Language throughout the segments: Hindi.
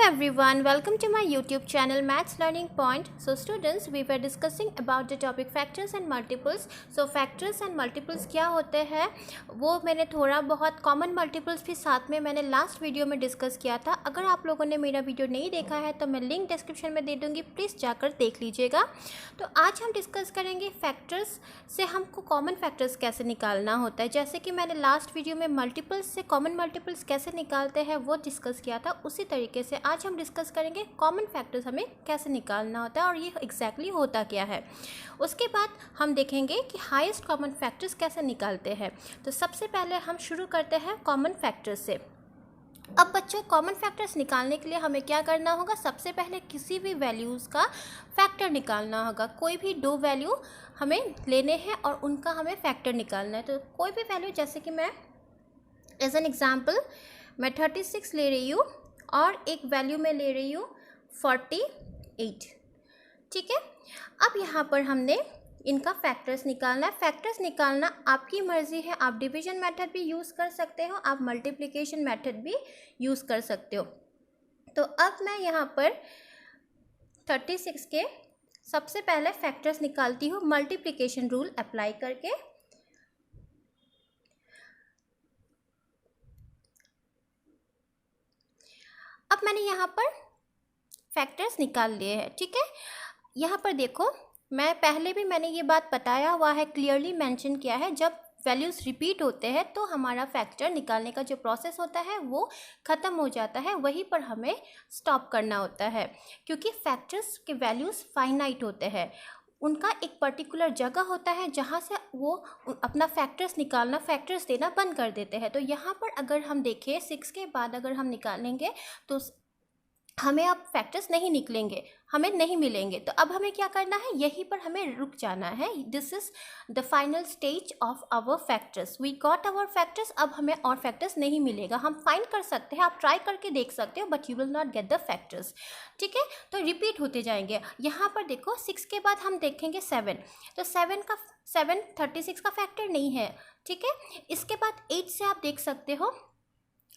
everyone, welcome to my YouTube channel Maths Learning Point. So students, we were discussing about the topic factors and multiples. So factors and multiples क्या होते हैं वो मैंने थोड़ा बहुत कॉमन मल्टीपल्स भी साथ में मैंने लास्ट वीडियो में डिस्कस किया था. अगर आप लोगों ने मेरा वीडियो नहीं देखा है तो मैं लिंक डिस्क्रिप्शन में दे दूँगी, प्लीज़ जाकर देख लीजिएगा. तो आज हम डिस्कस करेंगे फैक्टर्स से हमको कॉमन फैक्टर्स कैसे निकालना होता है. जैसे कि मैंने लास्ट वीडियो में मल्टीपल्स से कॉमन मल्टीपल्स कैसे निकालते हैं वो डिस्कस किया था, उसी तरीके से आज हम डिस्कस करेंगे कॉमन फैक्टर्स हमें कैसे निकालना होता है और ये एग्जैक्टली होता क्या है. उसके बाद हम देखेंगे कि हाईएस्ट कॉमन फैक्टर्स कैसे निकालते हैं. तो सबसे पहले हम शुरू करते हैं कॉमन फैक्टर्स से. अब बच्चों, कॉमन फैक्टर्स निकालने के लिए हमें क्या करना होगा. सबसे पहले किसी भी वैल्यूज़ का फैक्टर निकालना होगा. कोई भी दो वैल्यू हमें लेने हैं और उनका हमें फैक्टर निकालना है. तो कोई भी वैल्यू, जैसे कि मैं एज एन एग्जाम्पल मैं 36 ले रही हूँ और एक वैल्यू में ले रही हूँ 48. ठीक है. अब यहाँ पर हमने इनका फैक्टर्स निकालना है. फैक्टर्स निकालना आपकी मर्ज़ी है. आप डिवीजन मेथड भी यूज़ कर सकते हो, आप मल्टीप्लिकेशन मेथड भी यूज़ कर सकते हो. तो अब मैं यहाँ पर 36 के सबसे पहले फैक्टर्स निकालती हूँ मल्टीप्लिकेशन रूल अप्लाई करके. अब मैंने यहाँ पर फैक्टर्स निकाल लिए हैं. ठीक है. यहाँ पर देखो, मैं पहले भी मैंने ये बात बताया हुआ है, क्लियरली मेंशन किया है, जब वैल्यूज़ रिपीट होते हैं तो हमारा फैक्टर निकालने का जो प्रोसेस होता है वो ख़त्म हो जाता है, वहीं पर हमें स्टॉप करना होता है. क्योंकि फैक्टर्स के वैल्यूज़ फाइनाइट होते हैं, उनका एक पर्टिकुलर जगह होता है जहाँ से वो अपना फैक्टर्स निकालना, फैक्टर्स देना बंद कर देते हैं. तो यहाँ पर अगर हम देखें 6 के बाद अगर हम निकालेंगे तो हमें अब फैक्टर्स नहीं निकलेंगे, हमें नहीं मिलेंगे. तो अब हमें क्या करना है, यहीं पर हमें रुक जाना है. This is the final stage of our factors. We got our factors. अब हमें और फैक्टर्स नहीं मिलेगा. हम फाइंड कर सकते हैं, आप ट्राई करके देख सकते हो, but you will not get the factors. ठीक है. तो रिपीट होते जाएंगे. यहाँ पर देखो 6 के बाद हम देखेंगे 7. तो 7 36 का फैक्टर नहीं है. ठीक है. इसके बाद 8 से आप देख सकते हो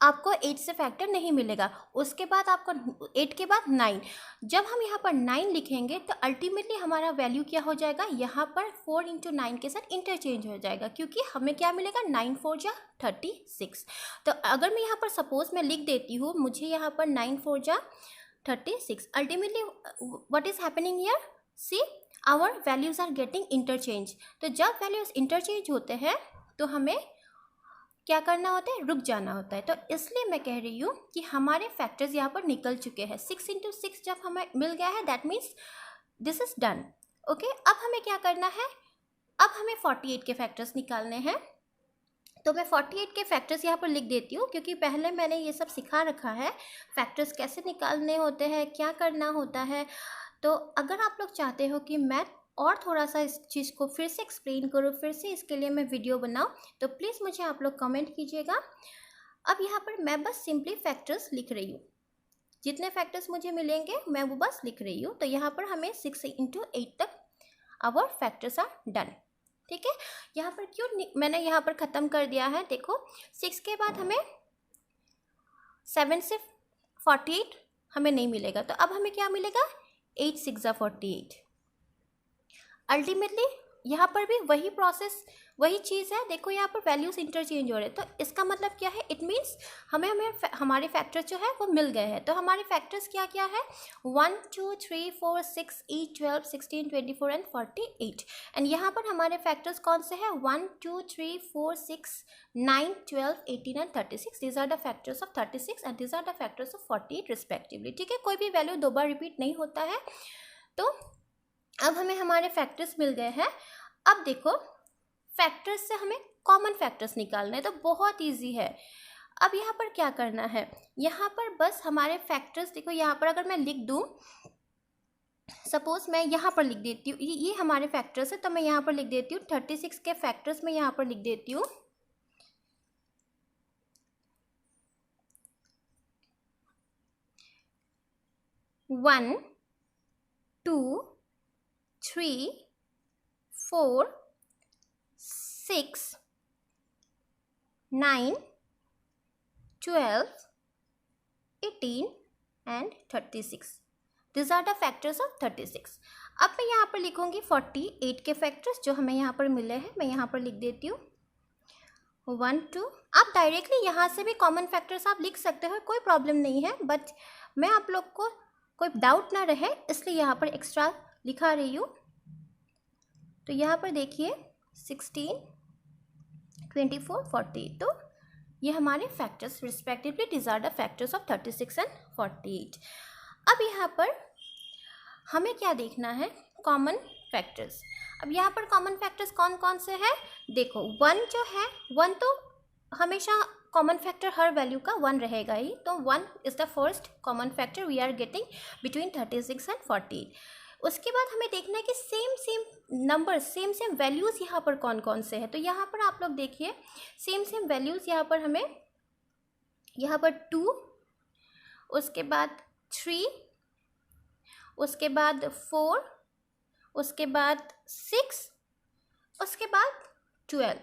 आपको 8 से फैक्टर नहीं मिलेगा. उसके बाद आपको 8 के बाद 9. जब हम यहाँ पर 9 लिखेंगे तो अल्टीमेटली हमारा वैल्यू क्या हो जाएगा, यहाँ पर 4 × 9 के साथ इंटरचेंज हो जाएगा, क्योंकि हमें क्या मिलेगा, 9 4 जा 36. तो अगर मैं यहाँ पर सपोज मैं लिख देती हूँ, मुझे यहाँ पर 9 4 जा 36, ultimately what is happening here, see our values are getting interchange. तो जब वैल्यूज़ इंटरचेंज होते हैं तो हमें क्या करना होता है, रुक जाना होता है. तो इसलिए मैं कह रही हूँ कि हमारे फैक्टर्स यहाँ पर निकल चुके हैं. 6 × 6 जब हमें मिल गया है, that means this is done. Okay. अब हमें क्या करना है, अब हमें 48 के फैक्टर्स निकालने हैं. तो मैं 48 के फैक्टर्स यहाँ पर लिख देती हूँ, क्योंकि पहले मैंने ये सब सिखा रखा है, फैक्टर्स कैसे निकालने होते हैं, क्या करना होता है. तो अगर आप लोग चाहते हो कि मैं और थोड़ा सा इस चीज़ को फिर से एक्सप्लेन करूँ, फिर से इसके लिए मैं वीडियो बनाऊँ, तो प्लीज़ मुझे आप लोग कमेंट कीजिएगा. अब यहाँ पर मैं बस सिंपली फैक्टर्स लिख रही हूँ. जितने फैक्टर्स मुझे मिलेंगे मैं वो बस लिख रही हूँ. तो यहाँ पर हमें 6 × 8 तक आवर फैक्टर्स आर डन. ठीक है. यहाँ पर क्यों मैंने यहाँ पर ख़त्म कर दिया है, देखो 6 के बाद हमें 7 से 48 हमें नहीं मिलेगा. तो अब हमें क्या मिलेगा, 8 6 जा 48. अल्टीमेटली यहाँ पर भी वही प्रोसेस, वही चीज़ है. देखो यहाँ पर वैल्यूज़ इंटरचेंज हो रहे हैं. तो इसका मतलब क्या है, इट मीन्स हमारे फैक्टर्स जो है वो मिल गए हैं. तो हमारे फैक्टर्स क्या क्या है, 1 2 3 4 6 8 12 16 24 एंड 48. एंड यहाँ पर हमारे फैक्टर्स कौन से हैं, 1 2 3 4 6 9 12 18 and 36. These are the factors of 36 and these are the factors of 48 respectively. ठीक है. कोई भी वैल्यू दो बार रिपीट नहीं होता है. तो अब हमें हमारे फैक्टर्स मिल गए हैं. अब देखो, फैक्टर्स से हमें कॉमन फैक्टर्स निकालने हैं, तो बहुत इजी है. अब यहाँ पर क्या करना है, यहाँ पर बस हमारे फैक्टर्स देखो, यहाँ पर अगर मैं लिख दूँ, सपोज मैं यहाँ पर लिख देती हूँ, ये हमारे फैक्टर्स है, तो मैं यहाँ पर लिख देती हूँ 36 के फैक्टर्स में यहाँ पर लिख देती हूँ 1 2 3 4 6 9 12 18 and 36. This are the factors of 36. अब मैं यहाँ पर लिखूँगी 48 के फैक्टर्स जो हमें यहाँ पर मिले हैं. मैं यहाँ पर लिख देती हूँ 1 2. आप डायरेक्टली यहाँ से भी कॉमन फैक्टर्स आप लिख सकते हो, कोई प्रॉब्लम नहीं है, बट मैं आप लोग को कोई डाउट ना रहे इसलिए यहाँ पर एक्स्ट्रा लिखा रही हूँ. तो यहाँ पर देखिए 16, 24, 48. तो ये हमारे factors respectively this are the factors of 36 and 48. अब यहाँ पर हमें क्या देखना है, कॉमन फैक्टर्स. अब यहाँ पर कॉमन फैक्टर्स कौन कौन से हैं. देखो 1 जो है, 1 तो हमेशा कॉमन फैक्टर हर वैल्यू का 1 रहेगा ही. तो 1 is the first common factor we are getting between 36 and 48. उसके बाद हमें देखना है कि सेम नंबर्स, सेम वैल्यूज़ यहाँ पर कौन कौन से हैं. तो यहाँ पर आप लोग देखिए सेम वैल्यूज़ यहाँ पर हमें, यहाँ पर 2, उसके बाद 3, उसके बाद 4, उसके बाद 6, उसके बाद 12.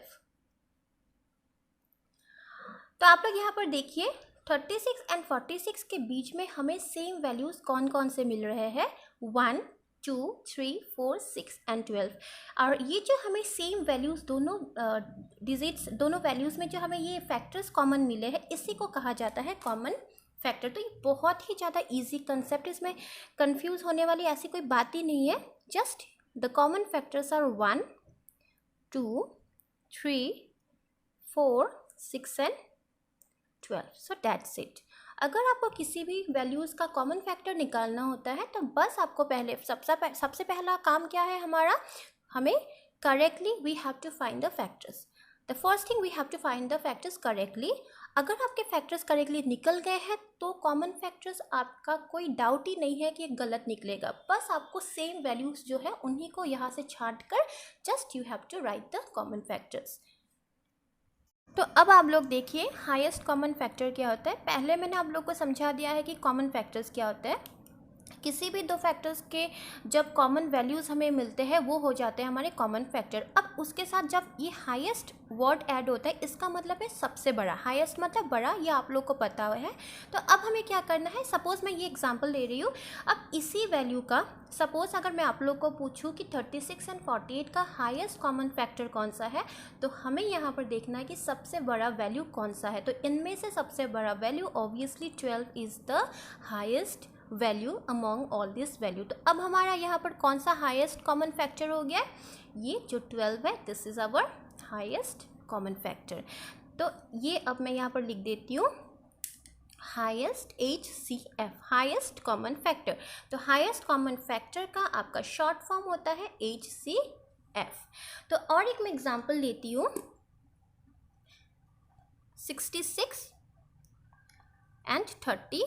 तो आप लोग यहाँ पर देखिए 36 एंड 46 के बीच में हमें सेम वैल्यूज़ कौन कौन से मिल रहे हैं, 1 2 3 4 6 एंड 12. और ये जो हमें सेम वैल्यूज़ दोनों डिजिट्स, दोनों वैल्यूज़ में जो हमें ये फैक्टर्स कॉमन मिले हैं, इसी को कहा जाता है कॉमन फैक्टर. तो ये बहुत ही ज़्यादा इजी कंसेप्ट, इसमें कंफ्यूज होने वाली ऐसी कोई बात ही नहीं है. Just the common factors are 1 2 3 4 6 and 12. So that's it. अगर आपको किसी भी वैल्यूज़ का कॉमन फैक्टर निकालना होता है तो बस आपको पहले सबसे पहला काम क्या है हमारा, हमें correctly we have to find the factors. The first thing we have to find the factors correctly. अगर आपके फैक्टर्स करेक्टली निकल गए हैं तो कॉमन फैक्टर्स आपका कोई डाउट ही नहीं है कि ये गलत निकलेगा. बस आपको सेम वैल्यूज़ जो है उन्हीं को यहाँ से छांट कर just you have to write the common factors. तो अब आप लोग देखिए हाईएस्ट कॉमन फैक्टर क्या होता है. पहले मैंने आप लोग को समझा दिया है कि कॉमन फैक्टर्स क्या होता है. किसी भी दो फैक्टर्स के जब कॉमन वैल्यूज़ हमें मिलते हैं वो हो जाते हैं हमारे कॉमन फैक्टर. अब उसके साथ जब ये हाईएस्ट वर्ड ऐड होता है इसका मतलब है सबसे बड़ा. हाईएस्ट मतलब बड़ा, ये आप लोग को पता है. तो अब हमें क्या करना है, सपोज़ मैं ये एग्जांपल ले रही हूँ. अब इसी वैल्यू का सपोज़ अगर मैं आप लोग को पूछूं कि 36 एंड 48 का हाईएस्ट कॉमन फैक्टर कौन सा है, तो हमें यहाँ पर देखना है कि सबसे बड़ा वैल्यू कौन सा है. तो इनमें से सबसे बड़ा value obviously 12 is the highest value among all this value. तो अब हमारा यहाँ पर कौन सा हाईएस्ट कॉमन फैक्टर हो गया, ये जो 12 है, this is our highest common factor. तो ये अब मैं यहाँ पर लिख देती हूँ highest HCF, highest common factor. तो हाईएस्ट कॉमन फैक्टर का आपका शॉर्ट फॉर्म होता है HCF. तो और एक मैं एग्जांपल लेती हूँ 66 एंड 32.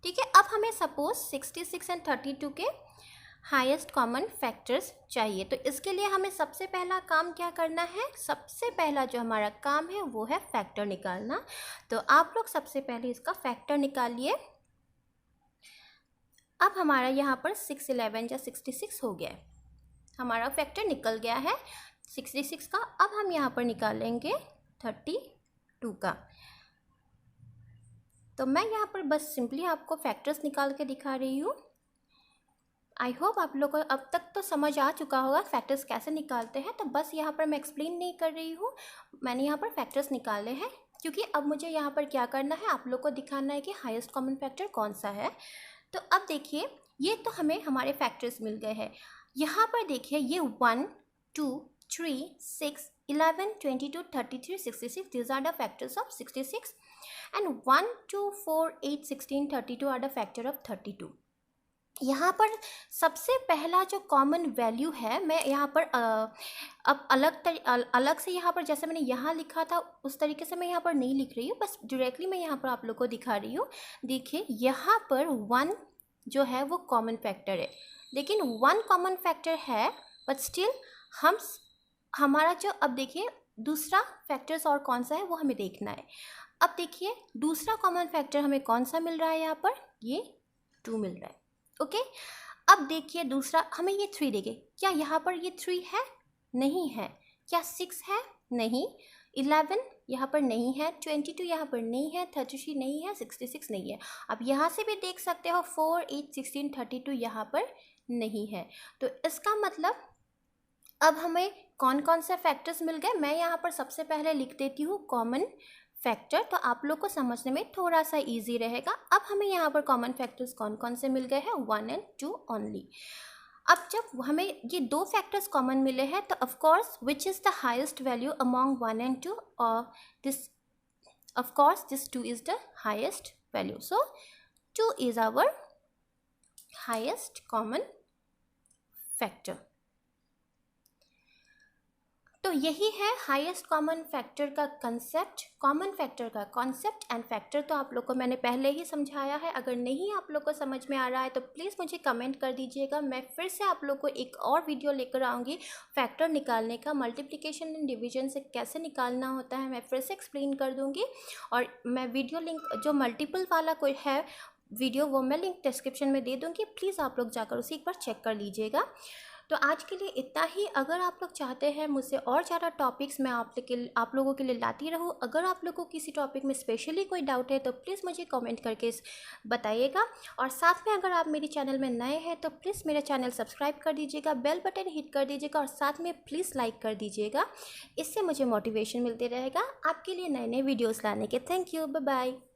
ठीक है, अब हमें सपोज 66 एंड 32 के हाईएस्ट कॉमन फैक्टर्स चाहिए. तो इसके लिए हमें सबसे पहला काम क्या करना है, सबसे पहला जो हमारा काम है वो है फैक्टर निकालना. तो आप लोग सबसे पहले इसका फैक्टर निकालिए. अब हमारा यहाँ पर 611 या 66 हो गया है, हमारा फैक्टर निकल गया है 66 का. अब हम यहाँ पर निकालेंगे 32 का. तो मैं यहाँ पर बस सिंपली आपको फैक्टर्स निकाल के दिखा रही हूँ. आई होप आप लोगों को अब तक तो समझ आ चुका होगा फैक्टर्स कैसे निकालते हैं. तो बस यहाँ पर मैं एक्सप्लेन नहीं कर रही हूँ, मैंने यहाँ पर फैक्टर्स निकाले हैं क्योंकि अब मुझे यहाँ पर क्या करना है, आप लोग को दिखाना है कि हाईएस्ट कॉमन फैक्टर कौन सा है. तो अब देखिए ये तो हमें हमारे फैक्टर्स मिल गए हैं. यहाँ पर देखिए ये 1 2 3 6 11 22 33 66, these are the factors of 66. And 1 2 4 8 16 32 are the factor of 32. यहाँ पर सबसे पहला जो कॉमन वैल्यू है, मैं यहाँ पर अब अलग से यहाँ पर जैसे मैंने यहाँ लिखा था उस तरीके से मैं यहाँ पर नहीं लिख रही हूँ, बस डायरेक्टली मैं यहाँ पर आप लोग को दिखा रही हूँ. देखिए यहाँ पर 1 जो है वो कॉमन फैक्टर है, लेकिन 1 कॉमन फैक्टर है बट स्टिल हमारा जो, अब देखिए दूसरा फैक्टर्स और कौन सा है वो हमें देखना है. अब देखिए दूसरा कॉमन फैक्टर हमें कौन सा मिल रहा है, यहाँ पर ये 2 मिल रहा है. ओके, अब देखिए दूसरा हमें ये 3 देंगे. क्या यहाँ पर ये 3 है? नहीं है. क्या 6 है? नहीं. 11 यहाँ पर नहीं है, 22 यहाँ पर नहीं है, 33 नहीं है, 66 नहीं है। अब यहाँ से भी देख सकते हो 4, 8, 16, 32 यहाँ पर नहीं है। तो इसका मतलब अब हमें कौन कौन से फैक्टर्स मिल गए। मैं यहाँ पर सबसे पहले लिख देती हूँ कॉमन फैक्टर, तो आप लोग को समझने में थोड़ा सा इजी रहेगा। अब हमें यहाँ पर कॉमन फैक्टर्स कौन कौन से मिल गए हैं, 1 and 2 ओनली। अब जब हमें ये दो फैक्टर्स कॉमन मिले हैं तो of course which is the highest value among 1 and 2, और this of course this 2 is the highest value, so 2 is our highest common factor. तो यही है हाईएस्ट कॉमन फैक्टर का कंसेप्ट। कॉमन फैक्टर का कॉन्सेप्ट एंड फैक्टर तो आप लोग को मैंने पहले ही समझाया है। अगर नहीं आप लोग को समझ में आ रहा है तो प्लीज़ मुझे कमेंट कर दीजिएगा। मैं फिर से आप लोग को एक और वीडियो लेकर आऊँगी फैक्टर निकालने का, मल्टीप्लिकेशन एंड डिवीजन से कैसे निकालना होता है मैं फिर से एक्सप्लेन कर दूँगी। और मैं वीडियो लिंक जो मल्टीपल वाला कोई है वीडियो वो मैं लिंक डिस्क्रिप्शन में दे दूँगी, प्लीज़ आप लोग जाकर उसे एक बार चेक कर लीजिएगा। तो आज के लिए इतना ही। अगर आप लोग चाहते हैं मुझसे और ज़्यादा टॉपिक्स मैं आप लोगों के लिए लाती रहूँ, अगर आप लोगों को किसी टॉपिक में स्पेशली कोई डाउट है तो प्लीज़ मुझे कमेंट करके बताइएगा। और साथ में अगर आप मेरे चैनल में नए हैं तो प्लीज़ मेरा चैनल सब्सक्राइब कर दीजिएगा, बेल बटन हिट कर दीजिएगा और साथ में प्लीज़ लाइक कर दीजिएगा। इससे मुझे मोटिवेशन मिलते रहेगा आपके लिए नए नए वीडियोज़ लाने के। Thank you, bye bye.